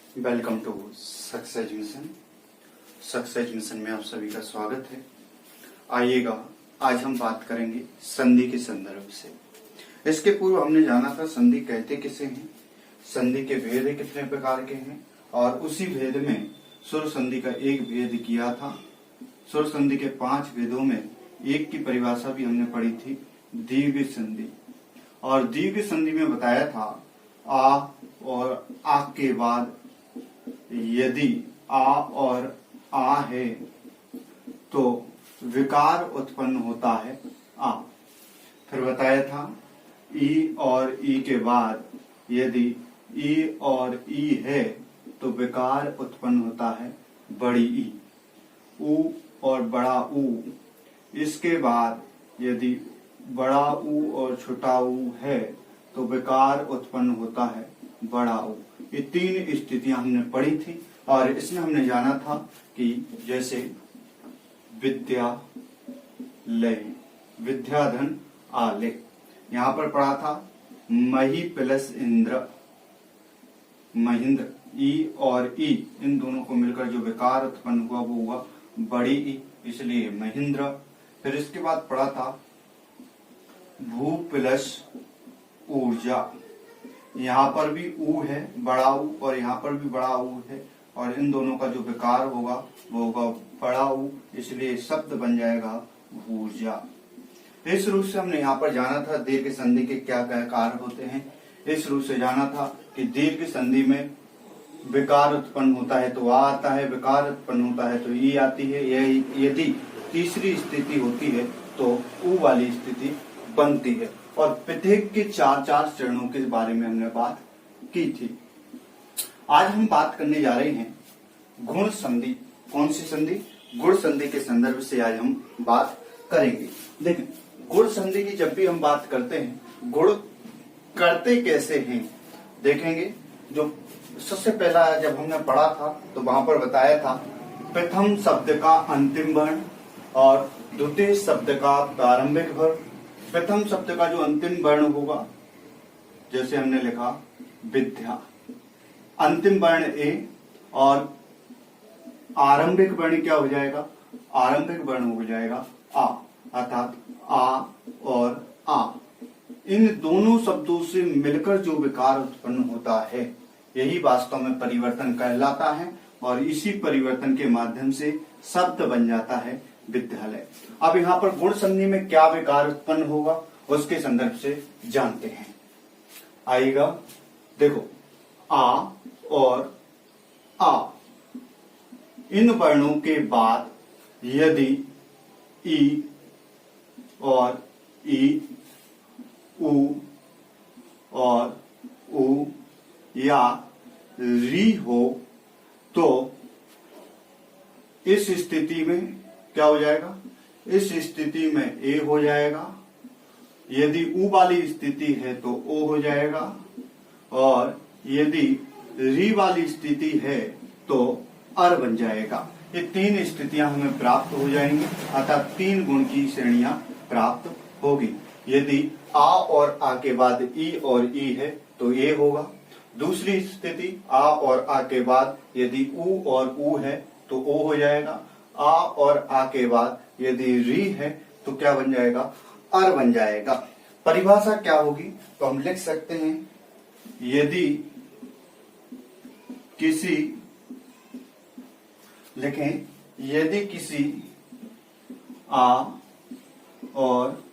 Welcome to success mission. Success mission में आप सभी का स्वागत है। आइएगा, आज हम बात करेंगे संधि के संदर्भ से। इसके पूर्व हमने जाना था संधि कहते किसे हैं, संधि के भेद कितने प्रकार के हैं, और उसी भेद में सुर संधि का एक भेद किया था। सुर संधि के 5 भेदों में एक की परिभाषा भी हमने पढ़ी थी, दीर्घ संधि। और दीर्घ संधि में बताया था आ और आ के बाद यदि आ और आ है तो विकार उत्पन्न होता है आ। फिर बताया था ई और ई के बाद यदि ई और ई है तो विकार उत्पन्न होता है बड़ी ई। ऊ और बड़ा ऊ, इसके बाद यदि बड़ा ऊ और छोटा ऊ है तो विकार उत्पन्न होता है बड़ा ऊ। ये 3 स्थितियां हमने पढ़ी थी और इसमें हमने जाना था कि जैसे विद्या लय, विद्याधन आले, यहाँ पर पढ़ा था मही प्लस इंद्र, महेंद्र। ई और ई इन दोनों को मिलकर जो विकार उत्पन्न हुआ वो हुआ बड़ी ई, इसलिए महेंद्र। फिर इसके बाद पढ़ा था भू प्लस ऊर्जा, यहाँ पर भी ऊ है बड़ा ऊ और यहाँ पर भी बड़ा ऊ है, और इन दोनों का जो विकार होगा वो होगा बड़ा ऊ, इसलिए शब्द बन जाएगा ऊर्जा। इस रूप से हमने यहाँ पर जाना था दीर्घ संधि के क्या क्या कार्य होते हैं। इस रूप से जाना था कि दीर्घ संधि में विकार उत्पन्न होता है तो आ आता है, विकार उत्पन्न होता है तो ई आती है। यदि तीसरी स्थिति होती है तो ऊ वाली स्थिति बनती है। और प्रत्येक के 4 चरणों के बारे में हमने बात की थी। आज हम बात करने जा रहे हैं गुण संधि। कौन सी संधि? गुण संधि के संदर्भ से आज हम बात करेंगे। देखें, गुण संधि की जब भी हम बात करते हैं, गुण करते कैसे हैं देखेंगे। जो सबसे पहला जब हमने पढ़ा था तो वहां पर बताया था प्रथम शब्द का अंतिम वर्ण और द्वितीय शब्द का प्रारंभिक वर्ण। प्रथम शब्द का जो अंतिम वर्ण होगा, जैसे हमने लिखा विद्या, अंतिम वर्ण ए, और आरंभिक वर्ण क्या हो जाएगा? आरंभिक वर्ण हो जाएगा आ, अर्थात आ और आ। इन दोनों शब्दों से मिलकर जो विकार उत्पन्न होता है यही वास्तव में परिवर्तन कहलाता है, और इसी परिवर्तन के माध्यम से शब्द बन जाता है विद्यालय। अब यहाँ पर गुण संधि में क्या विकार उत्पन्न होगा उसके संदर्भ से जानते हैं। आएगा, देखो आ और आ, इन वर्णों के बाद यदि ई और ई, ऊ और ऊ या री हो तो इस स्थिति में क्या हो जाएगा? इस स्थिति में ए हो जाएगा। यदि ऊ वाली स्थिति है तो ओ हो जाएगा, और यदि री वाली स्थिति है तो अर बन जाएगा। ये 3 स्थितियां हमें प्राप्त हो जाएंगी, अर्थात 3 गुण की श्रेणियां प्राप्त होगी। यदि आ और आ के बाद ई और ई है तो ए होगा। दूसरी स्थिति आ और आ के बाद यदि ऊ और ऊ है तो ओ हो जाएगा। आ और आ के बाद यदि री है तो क्या बन जाएगा? अर बन जाएगा। परिभाषा क्या होगी तो हम लिख सकते हैं, यदि किसी, लिखें, यदि किसी आ और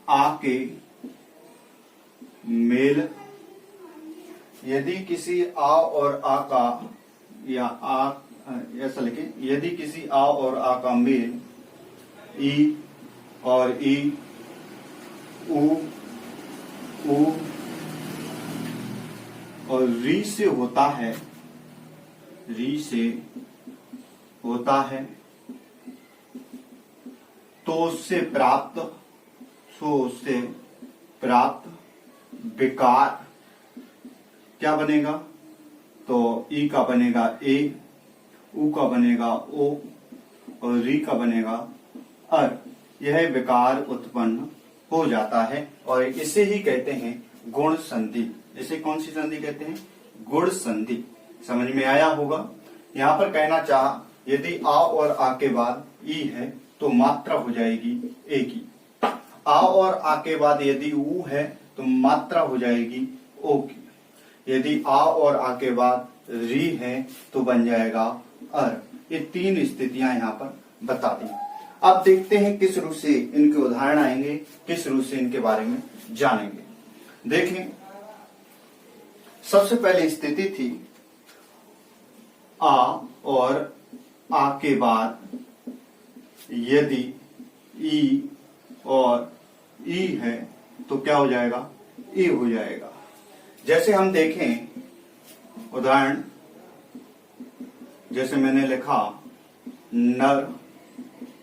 आ के मेल, यदि किसी आ और आ का, या आ ऐसा लिखें, यदि किसी आ और आ का मेल ई और ई, ऊ और री से होता है, री से होता है तो उससे प्राप्त विकार क्या बनेगा? तो ई का बनेगा ए, ऊ का बनेगा ओ और री का बनेगा अर। यह विकार उत्पन्न हो जाता है और इसे ही कहते हैं गुण संधि। इसे कौन सी संधि कहते हैं? गुण संधि। समझ में आया होगा। यहाँ पर कहना चाहा यदि आ और आ के बाद ई है तो मात्रा हो जाएगी ए की। आ और आ के बाद यदि ऊ है तो मात्रा हो जाएगी ओ की। यदि आ और आ के बाद री है तो बन जाएगा अर। ये तीन स्थितियां यहाँ पर बता दी। अब देखते हैं किस रूप से इनके उदाहरण आएंगे, किस रूप से इनके बारे में जानेंगे। देखें, सबसे पहले स्थिति थी आ और आ के बाद यदि ई और ई है तो क्या हो जाएगा, ई हो जाएगा। जैसे हम देखें उदाहरण, जैसे मैंने लिखा नर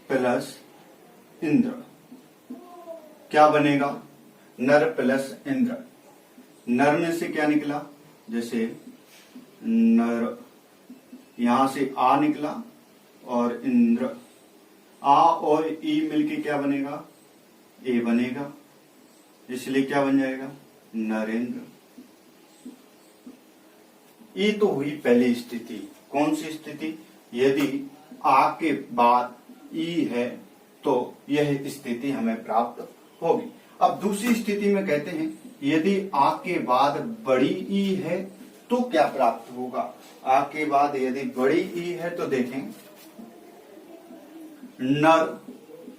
प्लस इंद्र, क्या बनेगा, नर प्लस इंद्र। नर में से क्या निकला, जैसे नर, यहां से आ निकला और इंद्र, आ और ई मिलके क्या बनेगा, ए बनेगा, इसलिए क्या बन जाएगा, नरेंद्र। ये तो हुई पहली स्थिति। कौन सी स्थिति, यदि आ के बाद ई है तो यह स्थिति हमें प्राप्त होगी। अब दूसरी स्थिति में कहते हैं यदि आ के बाद बड़ी ई है तो क्या प्राप्त होगा। आ के बाद यदि बड़ी ई है तो देखें नर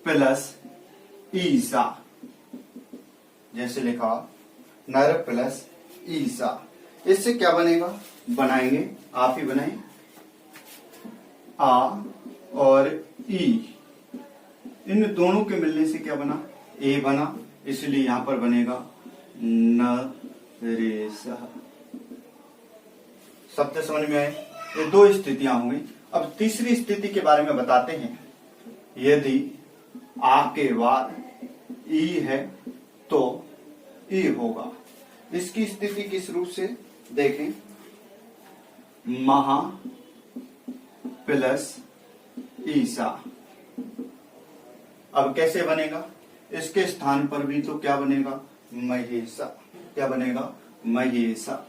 प्लस ईसा, जैसे लिखा नर प्लस ईसा। इससे क्या बनेगा, बनाएंगे, आप ही बनाएं। आ और ई, इन दोनों के मिलने से क्या बना, ए बना, इसलिए यहां पर बनेगा नरेशः। शब्द समझ में आए। ये दो स्थितियां होंगी। अब तीसरी स्थिति के बारे में बताते हैं। यदि आ के बाद ई है तो ई होगा। इसकी स्थिति किस रूप से, देखें महा प्लस ईसा। अब कैसे बनेगा, इसके स्थान पर भी तो क्या बनेगा, महेशा। क्या बनेगा, महेशा।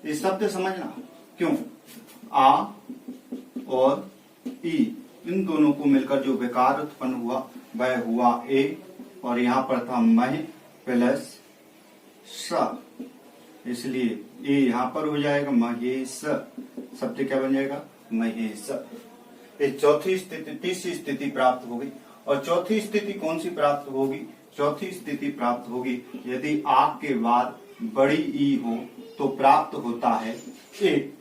ये शब्द समझना, क्यों, आ और ई इन दोनों को मिलकर जो विकार उत्पन्न हुआ वह हुआ ए, और यहां पर था मह प्लस स, इसलिए ए यहां पर हो जाएगा महेश। शब्द क्या बन जाएगा, महेश। ये चौथी स्थिति, तीसरी स्थिति प्राप्त होगी। और चौथी स्थिति कौन सी प्राप्त होगी, चौथी स्थिति प्राप्त होगी यदि आ के बाद बड़ी ई हो तो प्राप्त होता है ए।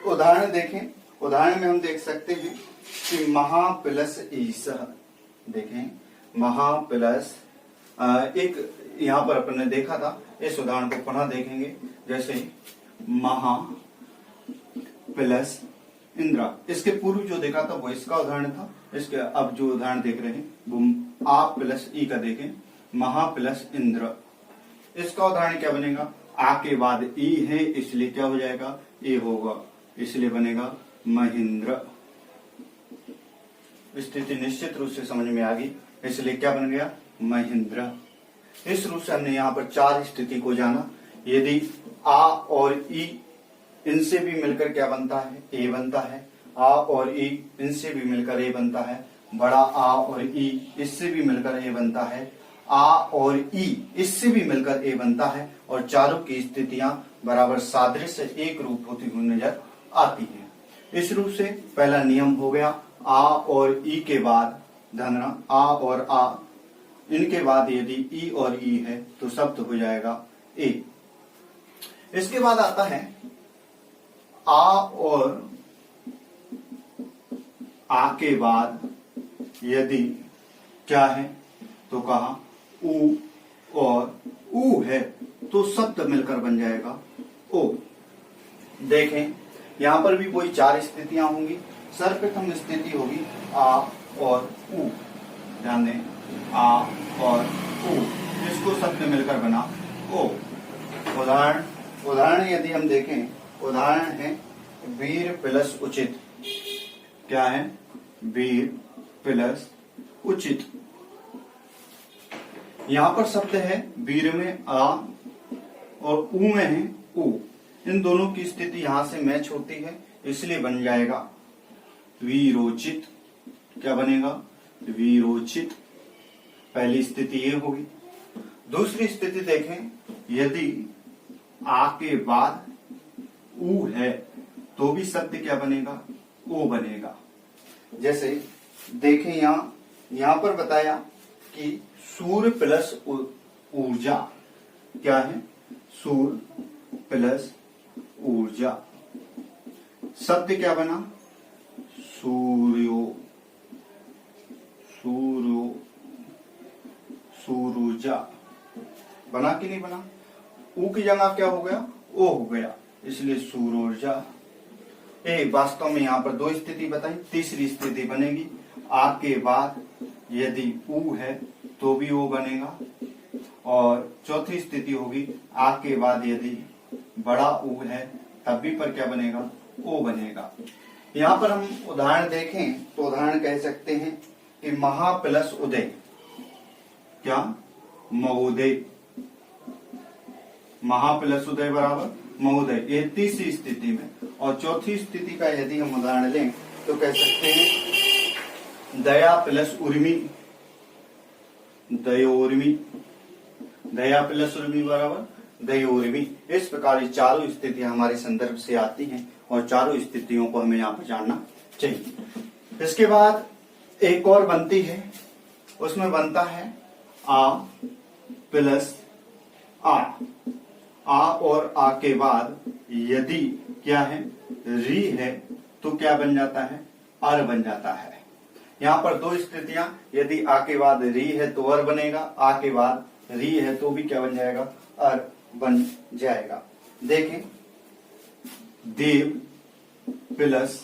उदाहरण देखें, उदाहरण में हम देख सकते हैं कि महा प्लस ईसा। देखें महा प्लस, एक यहां पर अपन ने देखा था, इस उदाहरण को पुनः देखेंगे। जैसे महा प्लस इंद्रा, इसके पूर्व जो देखा था वो इसका उदाहरण था। इसके अब जो उदाहरण देख रहे हैं वो आ प्लस ई का देखें, महा प्लस इंद्र। इसका उदाहरण क्या बनेगा, आ के बाद ई है इसलिए क्या हो जाएगा, ए होगा, इसलिए बनेगा महेंद्र। स्थिति निश्चित रूप से समझ में आ गई, इसलिए क्या बन गया, महेंद्र। इस रूप से हमने यहाँ पर चार स्थिति को जाना। यदि आ और ई इनसे भी मिलकर क्या बनता है, ए बनता है। आ और ई इनसे भी मिलकर ए बनता है। बड़ा आ और ई इससे भी मिलकर ए बनता है। आ और ई इससे भी मिलकर ए बनता है। और चारों की स्थितियां बराबर सादृश्य एक रूप होती हुई नजर आती हैं। इस रूप से पहला नियम हो गया, आ और ई के बाद ध्यान, आ और आ इनके बाद यदि ई और ई है तो शब्द हो जाएगा ए। इसके बाद आता है आ और आ के बाद यदि क्या है तो कहा ऊ और ऊ है तो शब्द मिलकर बन जाएगा ओ। देखें यहां पर भी वही चार स्थितियां होंगी। सर्वप्रथम स्थिति होगी आ और ऊ, ध्यान दें, आ और ऊ, इसको शब्द मिलकर बना ओ। उदाहरण यदि हम देखें, उदाहरण है वीर प्लस उचित। क्या है, वीर प्लस उचित। यहां पर शब्द है वीर में आ और ऊ में है ऊ। इन दोनों की स्थिति यहां से मैच होती है, इसलिए बन जाएगा विरोचित। क्या बनेगा? विरोचित। पहली स्थिति ये होगी। दूसरी स्थिति देखें, यदि आ के बाद ऊ है तो भी शब्द क्या बनेगा? ओ बनेगा। जैसे देखें यहां पर बताया कि सूर्य प्लस ऊर्जा क्या है? सूर्य प्लस ऊर्जा। शब्द क्या बना? सूर्यो, सूर्यो, सूर्योजा। बना कि नहीं बना? ऊ की जगह क्या हो गया? ओ हो गया, इसलिए सूर्योर्जा। वास्तव में यहाँ पर दो स्थिति बताई, तीसरी स्थिति बनेगी आ के बाद यदि ऊ है तो भी ओ बनेगा, और चौथी स्थिति होगी आ के बाद यदि बड़ा ऊ है तब भी पर क्या बनेगा? ओ बनेगा। यहाँ पर हम उदाहरण देखें तो उदाहरण कह सकते हैं कि महा प्लस उदय। क्या? महोदय। महा प्लस उदय बराबर महोदय, ये तीसरी स्थिति में। और चौथी स्थिति का यदि हम उदाहरण लें तो कह सकते हैं दया प्लस उर्मी। दयोर्मी। दया प्लस उर्मी बराबर दयोर्मी। इस प्रकार ये चारों स्थितियां हमारे संदर्भ से आती हैं और चारों स्थितियों को हमें यहाँ पर जानना चाहिए। इसके बाद एक और बनती है, उसमें बनता है आ प्लस आ। आ और आ के बाद यदि क्या है? री है तो क्या बन जाता है? अर बन जाता है। यहाँ पर दो स्थितियां, यदि आ के बाद री है तो अर बनेगा, आ के बाद री है तो भी क्या बन जाएगा? अर बन जाएगा। देखें, देव प्लस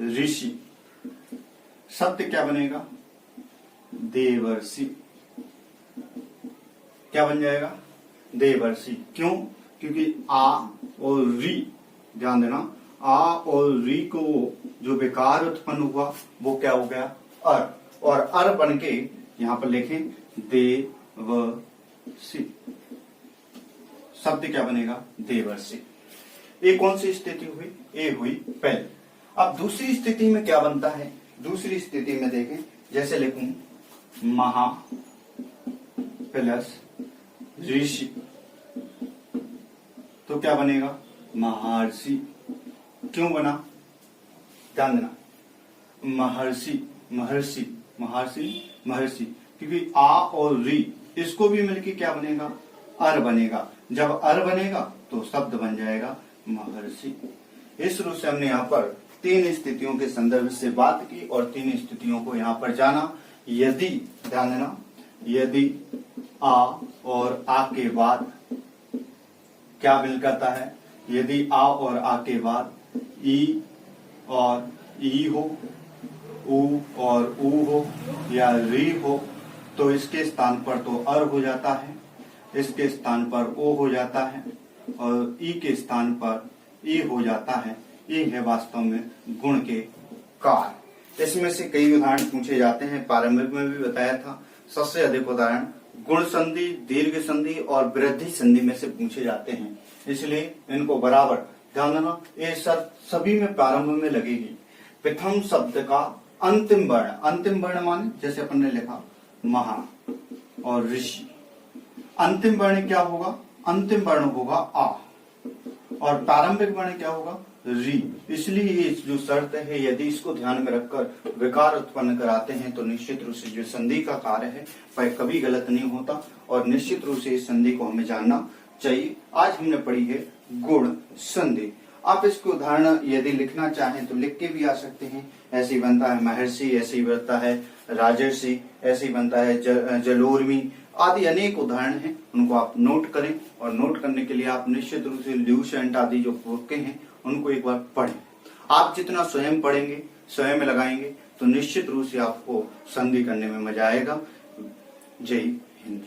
ऋषि। शब्द क्या बनेगा? देवर्षि। क्या बन जाएगा? देवर्षि। क्यों? क्योंकि आ और री, ध्यान देना, आ और री को जो विकार उत्पन्न हुआ वो क्या हो गया? अर। और अर बन के यहां पर लिखें देवर्षि। शब्द क्या बनेगा? देवर्षि। ये कौन सी स्थिति हुई? ये हुई पहली। अब दूसरी स्थिति में क्या बनता है? दूसरी स्थिति में देखें, जैसे लिखूं महा प्लस ऋषि तो क्या बनेगा? महर्षि। क्यों बना? ध्यान देना, महर्षि, महर्षि, महर्षि, महर्षि, क्योंकि आ और री इसको भी मिलके क्या बनेगा? अर बनेगा। जब अर बनेगा तो शब्द बन जाएगा महर्षि। इस रूप से हमने यहाँ पर तीन स्थितियों के संदर्भ से बात की और तीन स्थितियों को यहाँ पर जाना। यदि, ध्यान देना, यदि आ और आ के बाद क्या मिल करता है? यदि आ और आ के बाद ई और ई हो, ऊ और ऊ हो या री हो तो इसके स्थान पर तो अर हो जाता है, इसके स्थान पर ओ हो जाता है और ई के स्थान पर ई हो जाता है। ये है वास्तव में गुण के कार्य। इसमें से कई उदाहरण पूछे जाते हैं, प्रारंभिक में भी बताया था। सबसे अधिक उदाहरण गुण संधि, दीर्घ संधि और वृद्धि संधि में से पूछे जाते हैं, इसलिए इनको बराबर ध्यान देना। ये सभी में प्रारंभ में लगेगी। प्रथम शब्द का अंतिम वर्ण, अंतिम वर्ण माने जैसे अपन ने लिखा महा और ऋषि, अंतिम वर्ण क्या होगा? अंतिम वर्ण होगा आ और प्रारंभिक वर्ण क्या होगा? री। इसलिए ये जो शर्त है, यदि इसको ध्यान में रखकर विकार उत्पन्न कराते हैं तो निश्चित रूप से जो संधि का कार्य है वह कभी गलत नहीं होता और निश्चित रूप से इस संधि को हमें जानना चाहिए। आज हमने पढ़ी है गुण संधि। आप इसके उदाहरण यदि लिखना चाहें तो लिख के भी आ सकते हैं। ऐसे बनता है महर्षि, ऐसे बनता है राजर्षि, ऐसे बनता है जलोर्मी आदि अनेक उदाहरण हैं, उनको आप नोट करें और नोट करने के लिए आप निश्चित रूप से ल्यूसेंट आदि जो पुस्तकें हैं उनको एक बार पढ़ें। आप जितना स्वयं पढ़ेंगे, स्वयं में लगाएंगे तो निश्चित रूप से आपको संधि करने में मजा आएगा। जय हिंद।